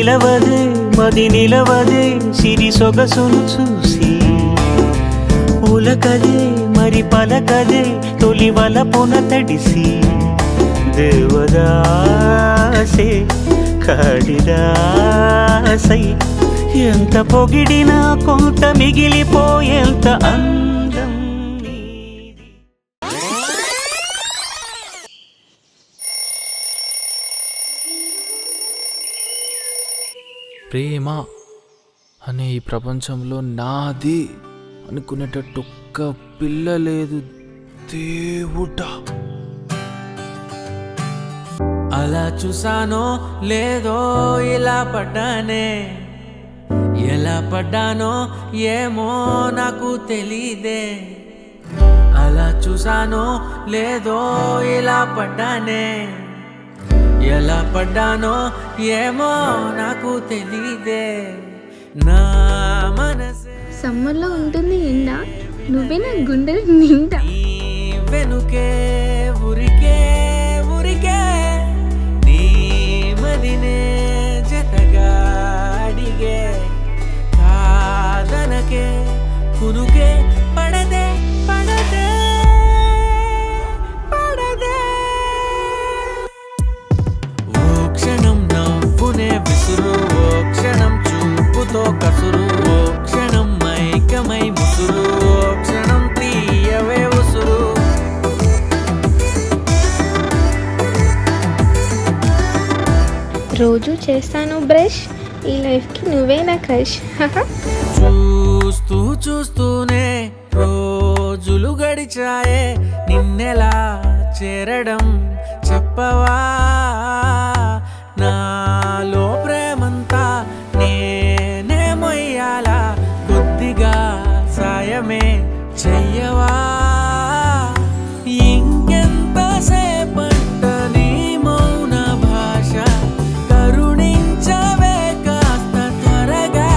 నిలవదే మది నిలవదే సిరి సొగసును చూసి ఉలకదే మరి పలకదే తొలి వలపున తడిసి దేవదాసే కాళిదాసై ఎంత పొగిడినా కొంత మిగిలిపోయేంత అందం నీది. ప్రేమ అనే ఈ ప్రపంచంలో నాది అనుకునేటట్టు ఒక్క పిల్ల లేదు దేవుడా. అలా చూసానో లేదో ఇలా పడ్డానే, ఎలా పడ్డానో ఏమో నాకు తెలీదే. అలా చూసానో లేదో ఇలా పడ్డానే, ఎలా పడ్డానో ఏమో నాకు తెలీదే. నా మనసే సమ్మర్లో ఉంటుంది ఎండ, నువ్వే నా గుండెలు నిండా. వెనుకే ఉరికే ఉరికే నీ మదినే జతగా అడిగే, కాదనకే కునుకే పడదే పడదే పడదే. ఓ క్షణం నవ్వునే విసురు, ఓ క్షణం చూపుతో కసురు, ఓ క్షణం మైకమై ముసురు, ఓ క్షణం తీయవే ఉసురు. రోజు చేస్తాను బ్రష్, ఈ లైఫ్కి నువ్వే నా క్రష్. చూస్తూ చూస్తూనే రోజులు గడిచాయే, నిన్నెలా చేరడం చెప్పవా. నాలో ప్రేమంతా నేనే మొయ్యాలా, కొద్దిగా సాయమే చెయ్యవా. ఇంకెంత సేపంట నీ మౌన భాష, కరుణించవే కాస్త త్వరగా.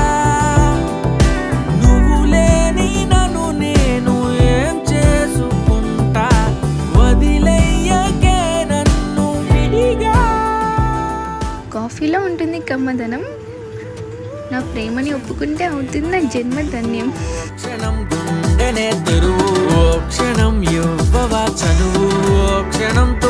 నువ్వు లేని నన్ను నేను ఏం చేసుకుంటా, వదిలేయకే నన్ను విడిగా. కాఫీలో ఉంటుంది కమ్మదనం, నా ప్రేమని ఒప్పుకుంటే అవుతుంది నా జన్మ ధన్యం. క్షణం గుండెనే తెరువు, ఓ క్షణం ఇవ్వవా చనువు, ఓ క్షణంతో